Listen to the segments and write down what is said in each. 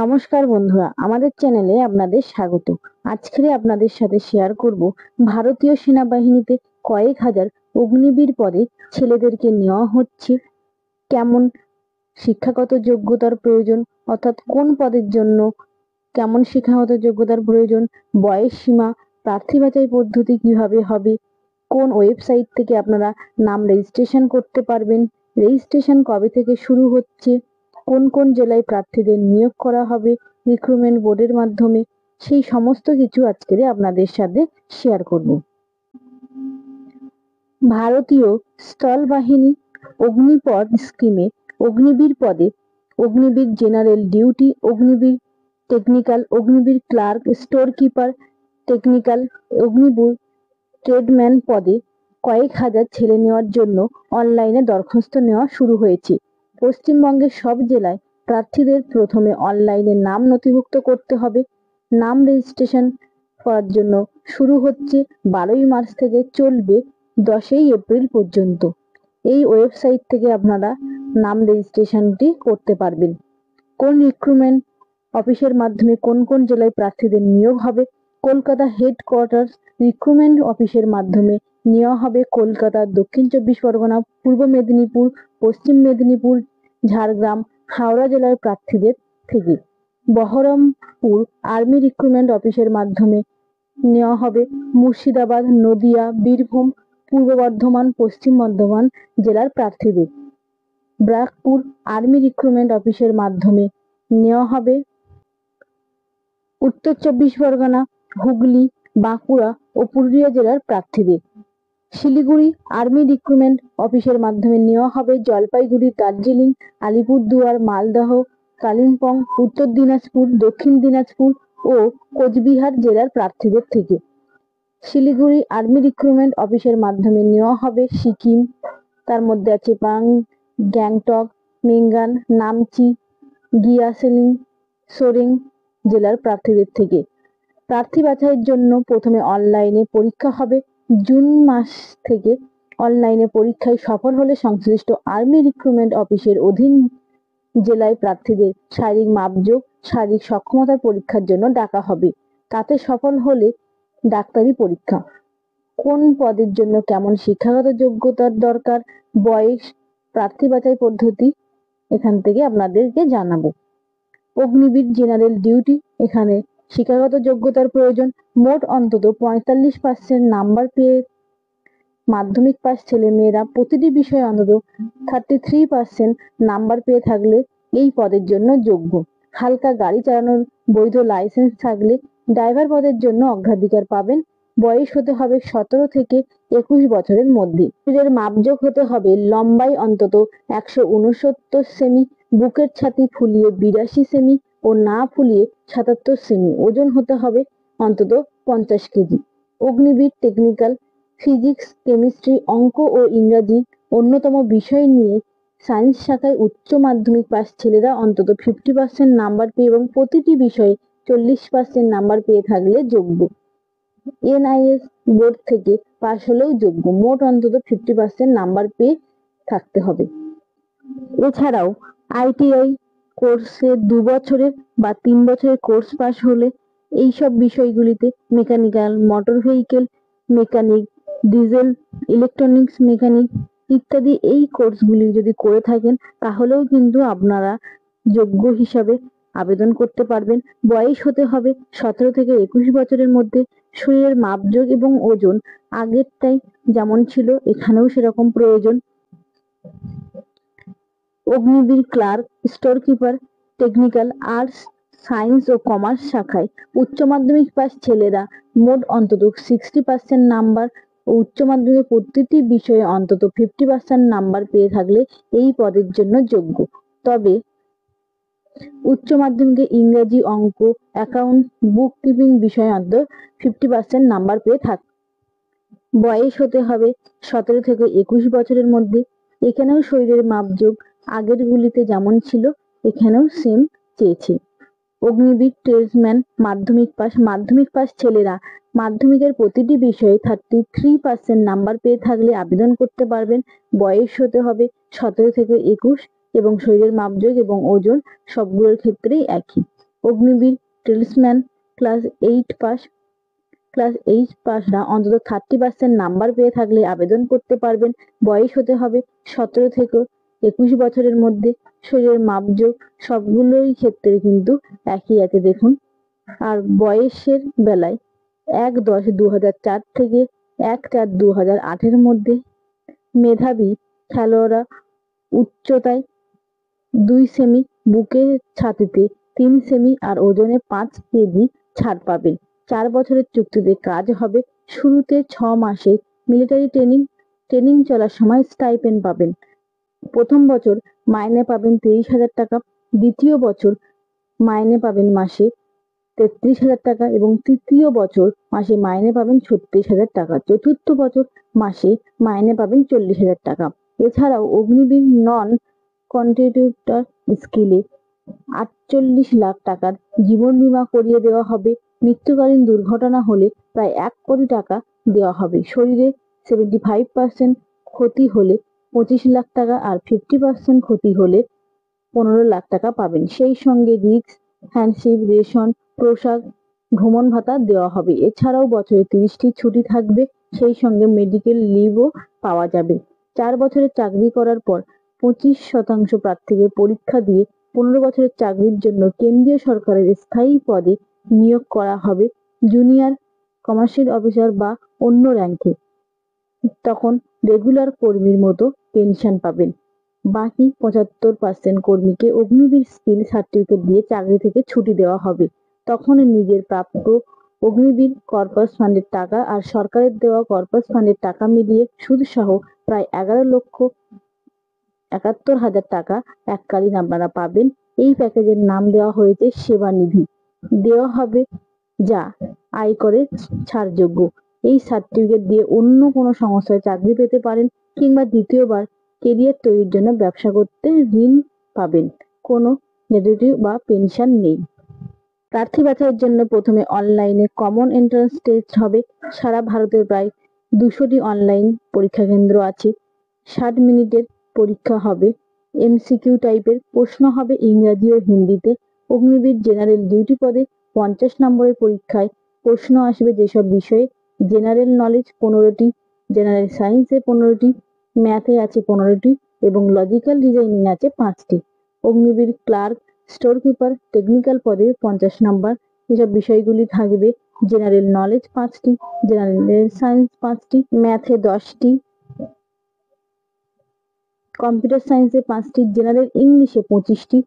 নমস্কার বন্ধুরা, আমাদের চ্যানেলে আপনাদের স্বাগত। আজকে আপনাদের সাথে শেয়ার করব ভারতীয় সেনাবাহিনীতে কয়েক হাজার অগ্নিবীর পদে ছেলেদেরকে নেওয়া হচ্ছে। কেমন শিক্ষাগত যোগ্যতার প্রয়োজন, অর্থাৎ কোন পদের জন্য কেমন শিক্ষাগত যোগ্যতার প্রয়োজন, বয়স সীমা, প্রার্থী বাছাই পদ্ধতি কিভাবে হবে, কোন ওয়েবসাইট থেকে আপনারা নাম রেজিস্ট্রেশন করতে পারবেন, রেজিস্ট্রেশন কবে থেকে শুরু হচ্ছে, কোন কোন জেলায় প্রার্থীদের নিয়োগ করা হবে রিক্রুটমেন্ট বোর্ডের মাধ্যমে, সেই সমস্ত কিছু আজকে আপনাদের সাথে শেয়ার করব। ভারতীয় স্থল বাহিনী অগ্নিপথ স্কিমে অগ্নিবীর পদে Agniveer general duty, Agniveer technical, Agniveer clerk, store keeper, technical, Agniveer tradesman পদে কয়েক হাজার ছেলে নেওয়ার জন্য অনলাইনে দরখাস্ত নেওয়া শুরু হয়েছে। পশ্চিমবঙ্গের সব জেলায় প্রার্থীদের প্রথমে অনলাইনে নাম নথিভুক্ত করতে হবে। নাম রেজিস্ট্রেশন করার জন্য শুরু হচ্ছে 12ই মার্চ থেকে, চলবে 10ই এপ্রিল পর্যন্ত। এই ওয়েবসাইট থেকে আপনারা নাম রেজিস্ট্রেশনটি করতে পারবেন। কোন রিক্রুটমেন্ট অফিসের মাধ্যমে কোন কোন জেলায় প্রার্থীদের নিয়োগ হবে, কলকাতা হেডকোয়ার্টার রিক্রুটমেন্ট অফিসের মাধ্যমে নেওয়া হবে কলকাতা, দক্ষিণ 24 পরগনা, পূর্ব মেদিনীপুর, পশ্চিম মেদিনীপুর, ঝাড়গ্রাম, হাওড়া জেলার প্রার্থীদের থেকে। বহরমপুর আর্মি রিক্রুটমেন্ট অফিসের মাধ্যমে নেওয়া হবে মুর্শিদাবাদ, নদিয়া, বীরভূম, পূর্ব বর্ধমান, পশ্চিম বর্ধমান জেলার প্রার্থীদের। ব্যারাকপুর আর্মি রিক্রুটমেন্ট অফিসের মাধ্যমে নেওয়া হবে উত্তর 24 পরগনা, হুগলি, বাঁকুড়া ও পুরুলিয়া জেলার প্রার্থীদের। শিলিগুড়ি আর্মি রিক্রুটমেন্ট অফিসের মাধ্যমে নেওয়া হবে জলপাইগুড়ি, দার্জিলিং, আলিপুরদুয়ার, মালদহ, কালিম্পং, উত্তর দিনাজপুর, দক্ষিণ দিনাজপুর ও কোচবিহার জেলার প্রার্থীদের থেকে। শিলিগুড়ি আর্মি রিক্রুটমেন্ট অফিসের মাধ্যমে নেওয়া হবে সিকিম, তার মধ্যে আছে গ্যাংটক, মেঙ্গান, নামচি, গিয়াসেলিং, সোরেং জেলার প্রার্থীদের থেকে। প্রার্থী বাছাইয়ের জন্য প্রথমে অনলাইনে পরীক্ষা হবে। জুন মাস থেকে অনলাইনে পরীক্ষায় সফল হলে সংশ্লিষ্ট আর্মি রিক্রুটমেন্ট অফিসের অধীন জেলায় প্রার্থীদের শারীরিক মাপজোক, শারীরিক সক্ষমতার পরীক্ষার জন্য ডাকা হবে। তাতে সফল হলে ডাক্তারি পরীক্ষা। কোন পদের জন্য কেমন শিক্ষাগত যোগ্যতার দরকার, বয়স, প্রার্থী বাছাই পদ্ধতি এখান থেকে আপনাদেরকে জানাবো। অগ্নিবীর জেনারেল ডিউটি, এখানে শিক্ষাগত যোগ্যতার প্রয়োজন। মোট অন্তত 45% নাম্বার পেয়ে মাধ্যমিক পাস ছেলে মেয়েরা প্রতিটি বিষয়ে অন্তত 33% নাম্বার পেয়ে থাকলে এই পদের জন্য যোগ্য। হালকা গাড়ি চালানোর বৈধ লাইসেন্স থাকলে ড্রাইভার পদের জন্য অগ্রাধিকার পাবেন। বয়স হতে হবে 17 থেকে 21 বছরের মধ্যে। শরীরের মাপজোক হতে হবে লম্বায় অন্তত 169 সেমি, বুকের ছাতি ফুলিয়ে 82 সেমি ও না ফুলিয়ে 77 সেমি, ওজন হতে হবে অন্তত 50 KG. Agniveer technical, physics, chemistry, অঙ্ক ও ইংরাজি অন্যতম বিষয় নিয়ে সায়েন্স শাখায় উচ্চ মাধ্যমিক পাস ছেলেরা অন্তত 50% নাম্বার পেয়ে এবং প্রতিটি বিষয়ে 40% নাম্বার পেয়ে থাকলে যোগ্য। এনআইএস বোর্ড থেকে পাশ হলেও যোগ্য। মোট অন্তত 50% নাম্বার পেয়ে থাকতে হবে। এছাড়াও আইটিআই কোর্সে 2 বছরের বা 3 বছরের কোর্স পাশ হলে এইসব বিষয়গুলিতে mechanical, motor vehicle mechanic, diesel, electronics mechanic ইত্যাদি এই কোর্সগুলি যদি করে থাকেন তাহলেও কিন্তু আপনারা যোগ্য হিসাবে আবেদন করতে পারবেন। বয়স হতে হবে 17 থেকে 21 বছরের মধ্যে। শরীরের মাপজোক এবং ওজন আগেরটাই যেমন ছিল এখানেও সেরকম প্রয়োজন। Agniveer clerk, store keeper, technical, arts, science ও কমার্স শাখায় উচ্চ মাধ্যমিক পাস ছেলেরা মোট অন্তত 60% নাম্বার ও উচ্চ মাধ্যমিকের প্রতিটি বিষয়ে অন্তত 50% নাম্বার পেয়ে থাকলে এই পদের জন্য যোগ্য। তবে উচ্চ মাধ্যমিকে ইংরেজি, অঙ্ক, অ্যাকাউন্ট, বুক কিপিং বিষয়ে অন্তত 50% নাম্বার পেয়ে বয়স হতে হবে 17 থেকে 21 বছরের মধ্যে। এখানেও শরীরের মাপজোক আগেরগুলিতে যেমন ছিল এখানেও সেম চেয়েছে। অগ্নিবীর ট্রেডসম্যান মাধ্যমিক পাস ছেলেরা মাধ্যমিকের প্রতিটি বিষয়ে 33% নাম্বার পেয়ে থাকলে আবেদন করতে পারবেন। বয়স হতে হবে 17 থেকে 21 এবং শরীরের মাপজোক এবং ওজন সবগুলোর ক্ষেত্রেই একই। অগ্নিবীর ট্রেলসম্যান ক্লাস 8 পাসরা অন্তত 30% নাম্বার পেয়ে থাকলে আবেদন করতে পারবেন। বয়স হতে হবে 17 থেকে 21 বছরের মধ্যে। শরীরের মাপজোক সবগুলোই ক্ষেত্রে কিন্তু একই আছে দেখুন। আর বয়সের বেলায় 1/10/2004 থেকে 1/4/2008 মধ্যে। মেধাবী খেলোয়াড়রা উচ্চতায় 2 সেমি, বুকের ছাতিতে 3 সেমি আর ওজনে 5 কেজি ছাড় পাবেন। 4 বছরের চুক্তিতে কাজ হবে। শুরুতে 6 মাসে মিলিটারি ট্রেনিং চলার সময় স্টাইপেন্ড পাবেন। প্রথম বছর মাইনে পাবেন 23,000 টাকা, দ্বিতীয় বছর মাইনে পাবেন মাসে 33,000 টাকা এবং তৃতীয় বছর মাসে মাইনে পাবেন 36,000 টাকা। চতুর্থ বছর মাসে মাইনে পাবেন 40,000 টাকা। এছাড়াও অগ্নিবীর নন কন্ট্রিবিউটর স্কিলে 48 লাখ টাকার জীবন বীমা করিয়ে দেওয়া হবে। মৃত্যুকালীন দুর্ঘটনা হলে প্রায় 1 কোটি টাকা দেওয়া হবে। শরীরে 75% ক্ষতি হলে 25 লাখ টাকা আর 50% ক্ষতি হলে 15 লাখ টাকা পাবেন। সেই সঙ্গে রিস্ক, হ্যান্ডশিপ, রেশন, পোশাক, ভ্রমণ ভাতা দেওয়া হবে। এছাড়াও বছরে 30টি ছুটি থাকবে, সেই সঙ্গে মেডিকেল লিভও পাওয়া যাবে। 4 বছরের চাকরি করার পর 25% প্রার্থীকে পরীক্ষা দিয়ে 15 বছরের চাকরির জন্য কেন্দ্রীয় সরকারের স্থায়ী পদে নিয়োগ করা হবে জুনিয়র কমার্শিয়াল অফিসার বা অন্য র্যাঙ্কে। তখন রেগুলার কর্মীর মতো পেনশন পাবেন। বাকি 75% কর্মীকে অগ্নিবীর স্কিল সার্টিফিকেট দিয়ে চাকরি থেকে ছুটি দেওয়া হবে। তখন নিজের প্রাপ্য অগ্নিবীর কর্পাস ফান্ডের টাকা আর সরকারের দেওয়া কর্পাস ফান্ডের টাকা মিলিয়ে সুদসহ প্রায় 11,71,000 টাকা এককালীন আপনারা পাবেন। এই প্যাকেজের নাম দেওয়া হয়েছে সেবানিধি। দেওয়া হবে যা আয়করে ছাড়যোগ্য। এই সার্টিফিকেট দিয়ে অন্য কোনো সংস্থায় চাকরি পেতে পারেন কিংবা দ্বিতীয়বার কেরিয়ার তৈরির জন্য ব্যবসা করতে ঋণ পাবেন। কোনো গ্র্যাচুইটি বা পেনশন নেই। প্রার্থী বাছাইয়ের জন্য প্রথমে অনলাইনে কমন এন্ট্রান্স টেস্ট হবে। সারা ভারতের প্রায় 200টি অনলাইন পরীক্ষা কেন্দ্র আছে। 60 মিনিটের পরীক্ষা হবে। এমসিকিউ টাইপের প্রশ্ন হবে ইংরাজি ও হিন্দিতে। অগ্নিবীর জেনারেল ডিউটি পদে 50 নম্বরের পরীক্ষায় প্রশ্ন আসবে যেসব বিষয়ে: জেনারেল নলেজ 15টি, জেনারেল সায়েন্সে 15টি, ম্যাথে আছে 15টি এবং লজিক্যাল রিজনিং আছে 5টি। Agniveer clerk, store keeper, technical পদে 50 নাম্বার। এসব বিষয়গুলি থাকবে: জেনারেল নলেজ 5টি, জেনারেল সায়েন্স 5টি, ম্যাথে 10টি, কম্পিউটার সায়েন্সে 5টি, জেনারেল ইংলিশে 25টি।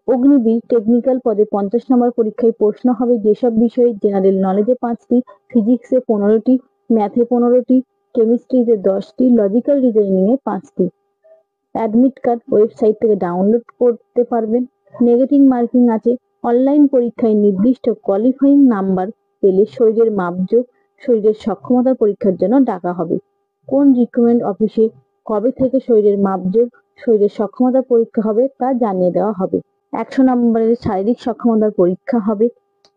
অগ্নিবীর টেকনিক্যাল পদে 50 নম্বর পরীক্ষায় প্রশ্ন হবে যেসব বিষয়ে: জেনারেল নলেজে 5টি, ফিজিক্সে 15টি, ম্যাথে 15টি, কেমিস্ট্রিতে 10টি, লজিক্যাল রিজনিংয়ে 5টি। অ্যাডমিট কার্ড ওয়েবসাইট থেকে ডাউনলোড করতে পারবেন। নেগেটিভ মার্কিং আছে। অনলাইন পরীক্ষায় নির্দিষ্ট কোয়ালিফাইং নাম্বার পেলে শরীরের মাপজোক, শরীরের সক্ষমতার পরীক্ষার জন্য ডাকা হবে। কোন রিক্রুটমেন্ট অফিসে কবে থেকে শরীরের মাপজোক, শরীরের সক্ষমতার পরীক্ষা হবে তা জানিয়ে দেওয়া হবে। 100 নম্বরের শারীরিক সক্ষমতার পরীক্ষা হবে।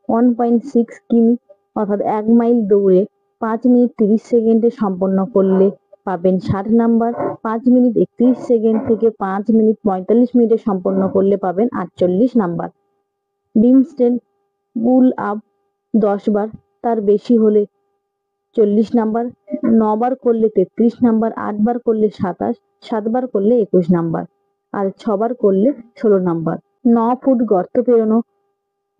1.6 কিমি অর্থাৎ 1 মাইল দৌড়ে 5 মিনিট 30 সেকেন্ডে সম্পন্ন করলে পাবেন 60 নাম্বার। 5 মিনিট 31 সেকেন্ড থেকে 5 মিনিট 45 মিনিটে সম্পন্ন করলে পাবেন 48 নাম্বার। বিমস্টেল পুল আপ 10 বার, তার বেশি হলে 40 নাম্বার, 9 বার করলে 33 নাম্বার, 8 বার করলে 27, 7 বার করলে 21 নাম্বার আর 6 বার করলে 16 নাম্বার। 9 ফুট গর্ত পেরোনো,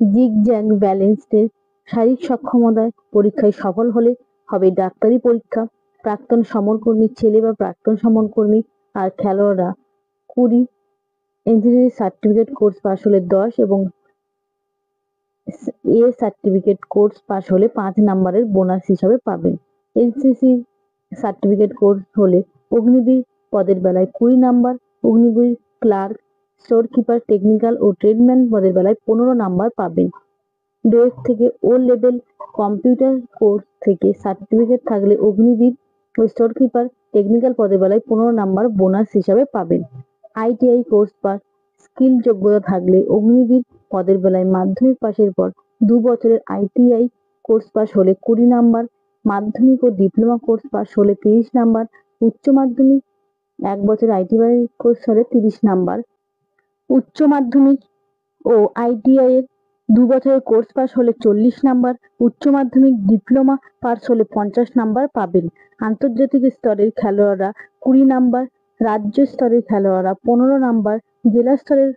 জিগজ্যাগ ব্যালেন্স টেস্ট। শারীরিক সক্ষমতায় পরীক্ষায় সফল হলে হবে ডাক্তারি পরীক্ষা। প্রাক্তন সমরকর্মী ছেলে বা প্রাক্তন সমরকর্মী আর খেলোয়াড়রা 20, ইঞ্জিনিয়ারিং সার্টিফিকেট কোর্স পাশ হলে 10 এবং এ সার্টিফিকেট কোর্স পাশ হলে 5 নাম্বারের বোনাস হিসাবে পাবেন। এনসিসি সার্টিফিকেট কোর্স হলে অগ্নিবীর পদের বেলায় 20 number, Agniveer clerk, store keeper, technical ও ট্রেডম্যান পদের বেলায় 15 নাম্বার পাবেন। ডোয়েস থেকে ও লেভেল কম্পিউটার কোর্স থেকে সার্টিফিকেট থাকলে অগ্নিবীর ও স্টোর কিপার, টেকনিক্যাল পদের বেলায় 15 নাম্বার বোনাস হিসাবে পাবেন। আইটিআই কোর্স বা স্কিল যোগ্যতা থাকলে অগ্নিবীর পদের বেলায় মাধ্যমিক পাশের পর 2 বছরের আইটিআই কোর্স পাশ হলে 20 নাম্বার, মাধ্যমিক ও ডিপ্লোমা কোর্স পাশ হলে 30 নাম্বার, উচ্চ মাধ্যমিক 1 বছরের আইটিআই কোর্স হলে 30 নাম্বার। উচ্চ মাধ্যমিক ও আইটিআই এর 2 বছরের কোর্স পাস হলে 40 নাম্বার, উচ্চ মাধ্যমিক ডিপ্লোমা পাস হলে 50 নাম্বার পাবেন। আন্তর্জাতিক স্তরের খেলোয়াড়রা 20 নাম্বার, রাজ্য স্তরের খেলোয়াড়রা 15 নাম্বার, জেলা স্তরের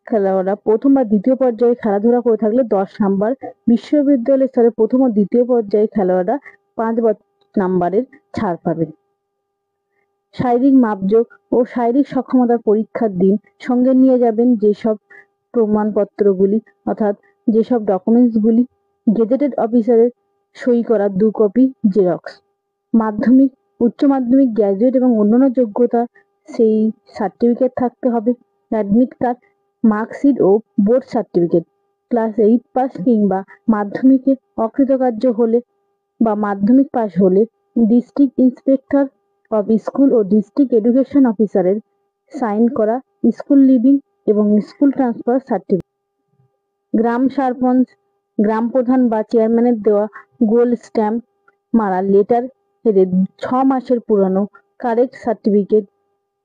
খেলোয়াড়রা প্রথম বা দ্বিতীয় পর্যায়ে খেলাধুলা করে থাকলে 10 নাম্বার, বিশ্ববিদ্যালয় স্তরে প্রথম ও দ্বিতীয় পর্যায়ে খেলোয়াড়রা 5 নাম্বারের ছাড় পাবেন। শারীরিক মাপজোক ও শারীরিক সক্ষমতার পরীক্ষার দিন সঙ্গে নিয়ে যাবেন যেসব প্রমাণপত্রগুলি অর্থাৎ যেসব ডকুমেন্টসগুলি গেজেটেড অফিসারের সই করা 2 কপি জেরক্স, মাধ্যমিক, উচ্চ মাধ্যমিক, গ্র্যাজুয়েট এবং অন্যান্য যোগ্যতা সেই সার্টিফিকেট থাকতে হবে, অ্যাডমিট কার্ড, মার্কশিট ও বোর্ড সার্টিফিকেট, ক্লাস 8 পাস কিংবা মাধ্যমিকে অকৃতকার্য হলে বা মাধ্যমিক পাস হলে ডিস্ট্রিক্ট ইন্সপেক্টর অফ স্কুল ও ডিস্ট্রিক্ট এডুকেশন অফিসারের সাইন করা স্কুল লিভিং এবং স্কুল ট্রান্সফার সার্টিফিকেট, গ্রাম সারপঞ্চ, গ্রাম প্রধান বা চেয়ারম্যানের দেওয়া গোল্ড স্ট্যাম্প মারা লেটার হেডের 6 মাসের পুরানো কারেন্ট সার্টিফিকেট,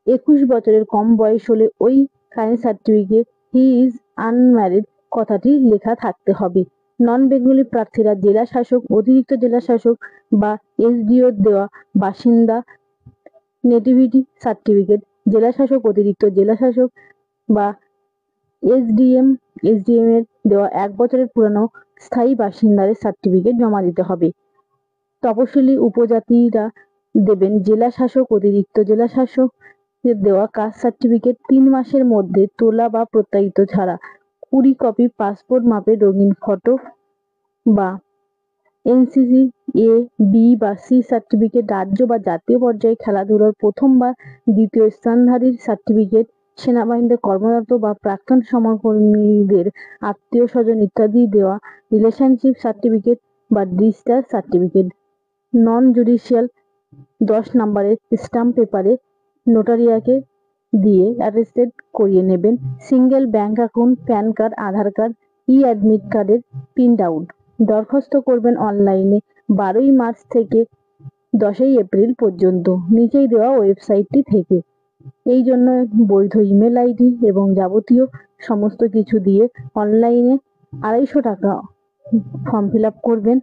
21 বছরের কম বয়স হলে ওই current certificate he is unmarried কথাটি লেখা থাকতে হবে। নন বেঙ্গলি প্রার্থীরা জেলা শাসক, অতিরিক্ত জেলা শাসক বা এসডিওর দেওয়া বাসিন্দা নেটিভিটি সার্টিফিকেট, জেলা শাসক, অতিরিক্ত জেলা শাসক বা এসডিএম এর দেওয়া 1 বছরের পুরানো স্থায়ী বাসিন্দাদের সার্টিফিকেট জমা দিতে হবে। তপশিলি উপজাতিরা দেবেন জেলা শাসক, অতিরিক্ত জেলা শাসক দেওয়া কাস্ট সার্টিফিকেট 3 মাসের মধ্যে তোলা বা প্রত্যায়িত ছাড়া 20 কপি পাসপোর্ট মাপের রঙিন ফটো বা এনসিসি এ, বি বা সি সার্টিফিকেট, রাজ্য বা জাতীয় পর্যায়ে খেলাধুলার প্রথম বা দ্বিতীয় স্থানধারীর সার্টিফিকেট, সেনাবাহিনীতে কর্মরত বা প্রাক্তন সমরকর্মীদের আত্মীয় স্বজন ইত্যাদি দেওয়া রিলেশনশিপ সার্টিফিকেট বা ডিসচার্জ সার্টিফিকেট, নন জুডিশিয়াল 10 নাম্বারের স্টাম্প পেপারে নোটারিয়াকে দিয়ে অ্যাটেস্টেড করিয়ে নেবেন। Single bank account, PAN card, Aadhaar card, admit কার্ডের প্রিন্ট আউট। দরখাস্ত করবেন অনলাইনে 12ই মার্চ থেকে 10ই এপ্রিল পর্যন্ত নিচেই দেওয়া ওয়েবসাইটটি থেকে। এই জন্য বৈধ ইমেল আইডি এবং যাবতীয় সমস্ত কিছু দিয়ে অনলাইনে 250 টাকা ফর্ম ফিল আপ করবেন।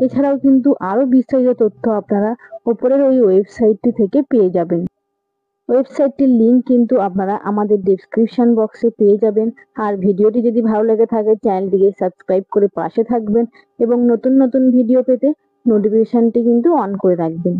এছাড়াও কিন্তু আরো বিস্তারিত তথ্য আপনারা উপরের ওই ওয়েবসাইটটি থেকে পেয়ে যাবেন। ওয়েবসাইটটির লিংক কিন্তু আপনারা আমাদের ডেসক্রিপশন বক্সে পেয়ে যাবেন। আর ভিডিওটি যদি ভালো লেগে থাকে চ্যানেলটিকে সাবস্ক্রাইব করে পাশে থাকবেন এবং নতুন নতুন ভিডিও পেতে নোটিফিকেশনটি কিন্তু অন করে রাখবেন।